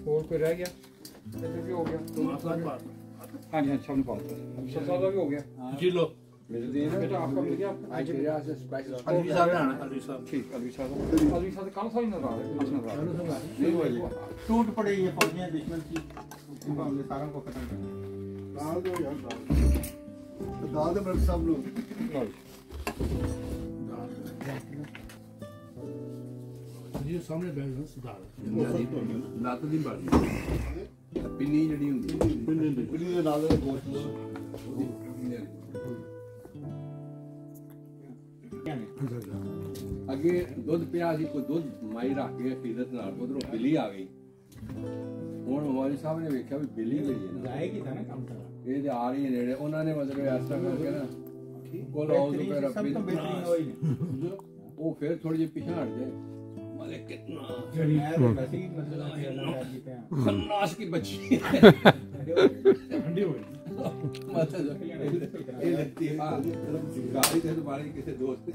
और कोई रह गया? भी हो गया। हाँ जी हाँ सब पाता का भी हो गया जी लो बेटा आपका मिल गया ठीक अलवी साहब कल सारी नजर आ रहे टूट पड़े ये फौजियां दुश्मन की सारों को खत्म कर दाल दे बड़े सब लोग ये सामने बैठ गए सुधार लात दी बात पिन्नी जड़ी हुंदी पिन्नी दे नाल गोश्त अगे दुध पिया सी कोई दुध माई रख के फीरत नाल उधरों बिल्ली आ गई हुण मौलवी साहब ने वेख्या भी बिल्ली गई है जाएगी था ना काम कर ये ते आ रही है नेड़े उन्होंने मतलब इस तरह करके ना कोल आओ तो फिर वो फिर थोड़ी जी पीछे हट जाए माले कितना खन्नास की बच्ची ठंडी हो गई गाड़ी से तुम्हारे किसी दोस्त ने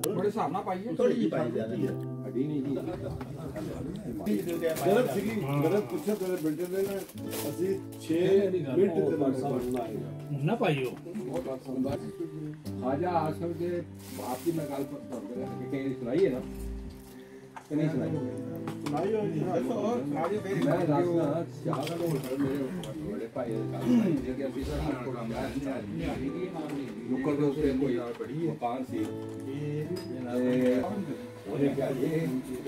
थोड़े हिसाब ना पाइए थोड़ी जी पाई ज्यादा अड़ी नहीं गलत सीगी गलत पूछा तेरे बेटे ने असि 6 मिनट ते ना पाइयो खाजा आसम के बाप की मैं गल पर कहीं सुनाई है ना कि नहीं सुनाई सुनाई हो जी मैं रास्ता चाह का मेरे बड़े भाई का ये कि अभी सर नुक्कड़ के ऊपर कोई मकान सी और क्या ये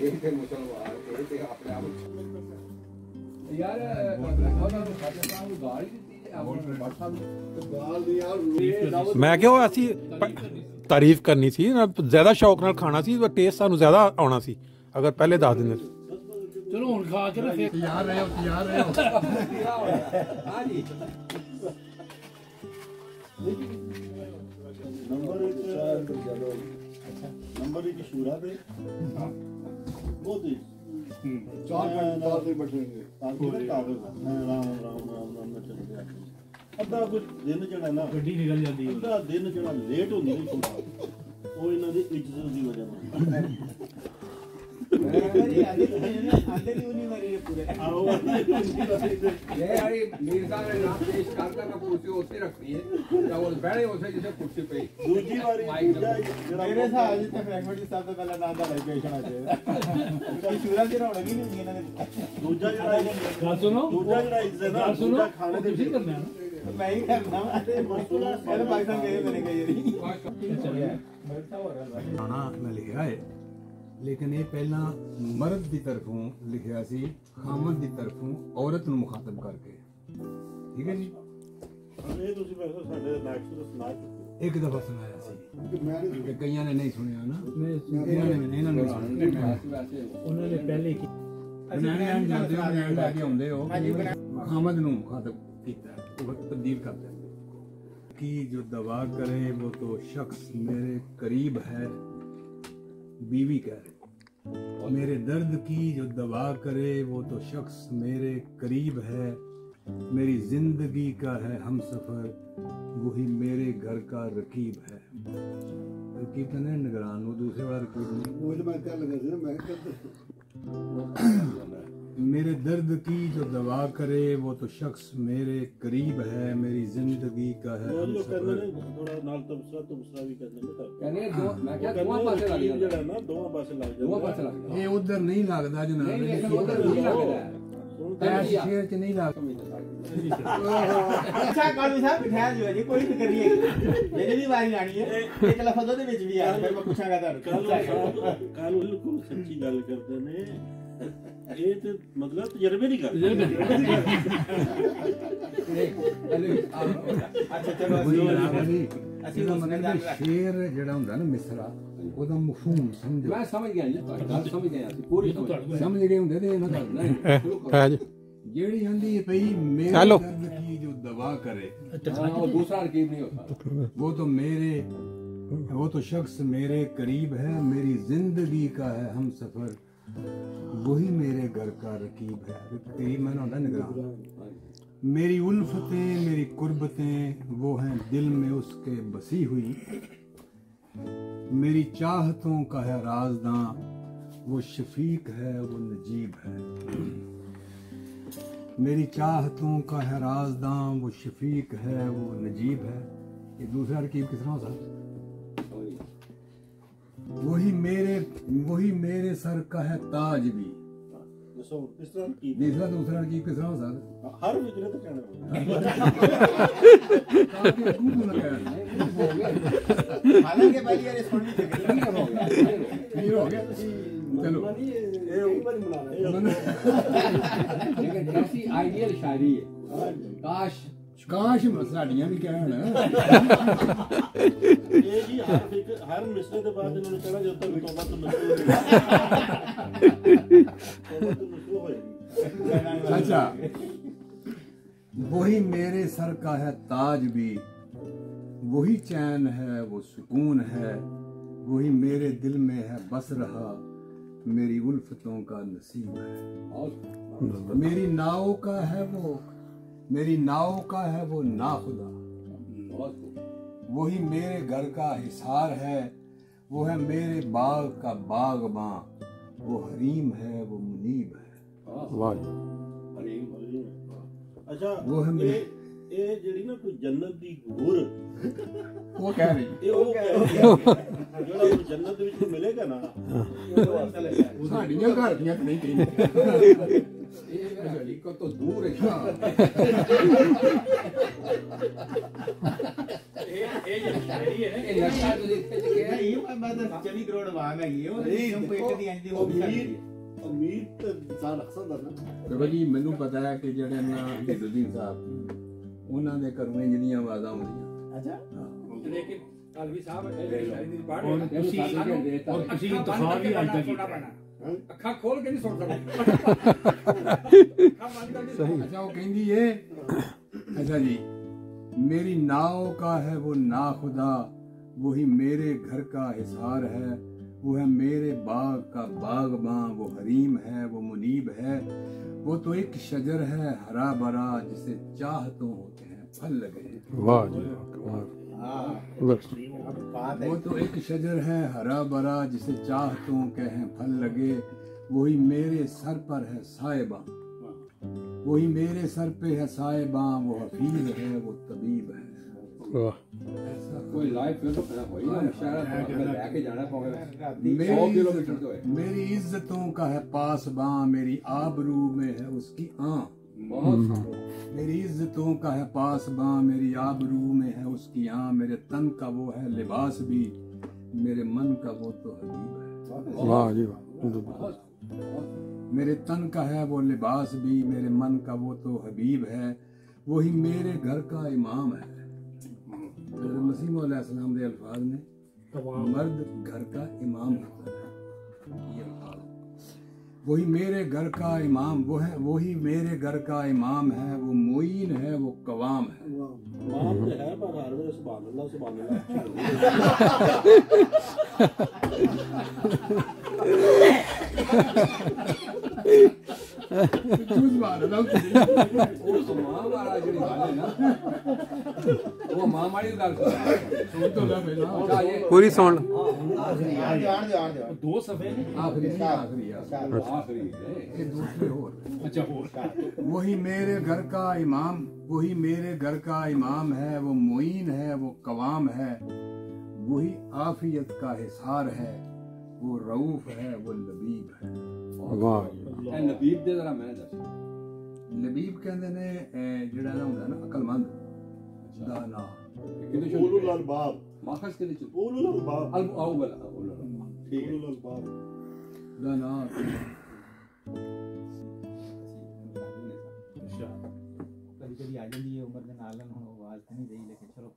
एक मुसलमान के अपने आप यार बहुत खाजा साहब गाड़ी मैं क्या ऐसी तारीफ करनी सी ज्यादा शौक नाल खाना सी टेस्ट सानू ज्यादा आना सी अगर पहले दस दिन चलो हुन खा के ना तैयार रहो हां जी नंबर 1 चलो अच्छा नंबर 1 शूरा पे बहुत ही 4 घंटे बैठेंगे राम में चल गया अद्धा कुछ दिन जड़ा ना गड्डी निकल जाती है अद्धा दिन जड़ा लेट होंदी है वो इन्हां दी इज्जत दी वजह नाल आंदे नहीं उन्हीं मरी पूरे आओ ये यार मिर्जा ने नाम पेश करता ना कुर्सी उसे रखनी है या वो बैठे उसे जैसे कुर्सी पे दूसरी बारी मेरे साथ जितने फ्रैगमेंट हिसाब से पहला नाम दा भाई पेश होना चाहिए कोई शूरा की रौनक ही नहीं होगी ना दूसरा जड़ा सुनो दूसरा जड़ा इज्जत ना दूसरा खाने दे भी करना है मैं ही करना मेरे पाकिस्तान गए मैंने कही नहीं खाना मैं लिखा है लेकिन ये पहला मर्द की तरफों लिखा सी खामद की तरफों औरत नूं मुखातब करके ठीक है जी ये ਤੁਸੀਂ ਵੈਸੇ ਸਾਡੇ ਨੈਕਸਟ ਤੋਂ ਸੁਣਾ ਚੁੱਕੇ एक दफा सुनाया सी मैं कईयां ने नहीं सुनिया ना इन्होंने उन्होंने पहले की बनाने जाते हो बनाने लाके आउंदे हो खामद नूं मुखातब कीता वो तब्दील करते कि जो दवा करे वो तो शख्स मेरे करीब है बीवी कह रहे मेरे दर्द की जो दवा करे वो तो शख्स मेरे करीब है मेरी जिंदगी का है हम सफर वही मेरे घर का रकीब है रकीब तो नहीं निगरान वो दूसरे वाला रकीब नहीं वो तो मैं क्या लगा था मैं मेरे दर्द की जो दवा करे वो तो शख्स मेरे करीब है मेरी जिंदगी का है हम सफर थोड़ा नाल तबसरा भी करने में यानी दो मैं क्या दोवां पासे लग जाता जड़ा ना दोवां पासे लग जाता दोवां पासे लग ये उधर नहीं लगता जनाब उधर नहीं लगदा शेर च नहीं लगता अच्छा कालू साहब बिठा जो जी कोई फिक्र नहीं है मेरी भी बारी आनी है एक लफ्ज़ ਉਹਦੇ ਵਿੱਚ ਵੀ ਆ ਫਿਰ ਮੈਂ ਪੁੱਛਾਂਗਾ ਤੁਹਾਨੂੰ ਕਾਲੂ ਬਿਲਕੁਲ ਸੱਚੀ ਗੱਲ ਕਰਦੇ ਨੇ ਇਹ ਤੇ ਮਤਲਬ ਤਜਰਬੇ ਨਹੀਂ ਕਰਦੇ ਅੱਛਾ ਚਲੋ ਅਸੀਂ शेर ਜਿਹੜਾ ਹੁੰਦਾ ਨਾ ਮਿਸਰਾ ਉਹਦਾ ਮਫਹੂਮ ਸਮਝੋ मैं समझ गया जी बात समझ गया पूरी ਸਮਝ ਗਏ ਹੁੰਦੇ ਤੇ ਇਹਨਾਂ ਕਰਨਾ है जी ਜਿਹੜੀ ਆਂਦੀ ਹੈ ਭਈ ਮੇਰੇ हेलो दर्द की जो दवा करे वो दूसरा रकीब नहीं होता वो तो शख्स मेरे करीब है मेरी जिंदगी का है हम सफर वही मेरे घर का रकीब है करीब मैंने होता निगरान मेरी उल्फतें मेरी कुर्बतें वो हैं दिल में उसके बसी हुई मेरी चाहतों का है राज़दां, वो शफीक है वो नजीब है। मेरी चाहतों का है राज़दां, वो शफीक है वो नजीब है। ये दूसरा तरकीब किस तरह होता? वही मेरे सर का है ताज भी। दूसरा तरकीब किस तरह हो सकता? हर विकरे तो कहना हालांकि भाई ये सुननी चाहिए हो गया। चलो लेकिन ऐसी आइडियल शायरी है, काश काश साड़ियां भी कहण। ये जी हर मिसरे के बाद इन्होंने कहना जब तक तौबा तो नसूह होएगी। अच्छा, वही मेरे सर का है ताज भी, वही चैन है वो सुकून है, वही मेरे दिल में है बस रहा, मेरी उल्फतों का नसीब है। मेरी नाव का है वो नाखुदा, वही मेरे घर का हिसार है, वो है मेरे बाग का बागबां, वो हरीम है वो मुनीब है। अच्छा वो है ये जेड़ी ना कोई जन्नत दी हूर वो कह रही ये वो कह रही है जेड़ा कोई जन्नत दे विच मिलेगा ना साड़ियां घर दियां नहीं कहीं ये हकीकत तो दूर है। ये शायरी है ना, ये नशा जो लिखते थे नहीं मैं तो 24 करोड़ वांग है ये हमको एक दी आंदी वो भी उम्मीद तो इंसान अक्सर ना ਤੇ ਭਾਜੀ ਮੈਨੂੰ ਪਤਾ ਹੈ ਕਿ ਜਿਹੜੇ ਨਾ ਹਿੰਦੂਦੀਨ ਸਾਹਿਬ ਉਹਨਾਂ ਦੇ ਘਰੋਂ ਇੰਜੀਆਂ ਆਵਾਜ਼ਾਂ ਆਉਂਦੀਆਂ। अच्छा लेकिन अलवी साहब शायरी दी पढ़ और ਤੁਸੀਂ इंतखाब भी आज तक ਅੱਖਾਂ ਖੋਲ ਕੇ ਨਹੀਂ ਸੁਣ ਸਕਦੇ। सही। अच्छा वो कहती है, अच्छा जी, मेरी नाव का है वो नाखुदा, वही मेरे घर का हिसार है, वो है मेरे बाग का बागबां, वो हरीम है वो मुनीब है। वो तो एक शजर है हरा भरा, जिसे चाहतों होते हैं फल लगे। वाह जी वाह। वो तो एक शजर है हरा भरा, जिसे चाहतों के हैं फल लगे, वही मेरे सर पर है साहिबां, वही मेरे सर पे है साहिबां, वो हफीज है वो तबीब है। वाह। कोई लाइव फिल्म होई ना शायद लेके जाना पवेगा 100 किलोमीटर तो है। मेरी इज्जतों का है पासबां, मेरी आबरू में है उसकी आं। मेरी इज्जतों का है पासबां, मेरी आबरू में है उसकी आं। मेरे तन का वो है लिबास भी, मेरे मन का वो तो हबीब है। वाह जी वाह। मेरे तन का है वो लिबास भी, मेरे मन का वो तो हबीब है। वही मेरे घर का इमाम है। मसीह अलैहिस्सलाम के अल्फाज में मर्द घर का इमाम होता है। ये अल्फाज वही मेरे घर का इमाम वो है, वही मेरे घर का इमाम है, वो मुईन है वो कवाम है। इमाम तो है पर हर वे सुभान अल्लाह पूरी सुन दो सफे आखिरी अच्छा हो वही मेरे घर का इमाम, वही मेरे घर का इमाम है, वो मुईन है वो कवाम है, वही आफियत का हिसार है, वो रऊफ है वो लबीब है। वाह। लबीब दे जरा मैं दस लबीब कहते ने जेड़ा ना होंदा ना अकलमंद दाना। उलुल अलबाब माखस के लिए उलुल अलबाब अल अव्वल ठीक है उलुल अलबाब दाना। कभी कभी आ जाती है उम्र के नाल, हम आवाज नहीं रही लेकिन चलो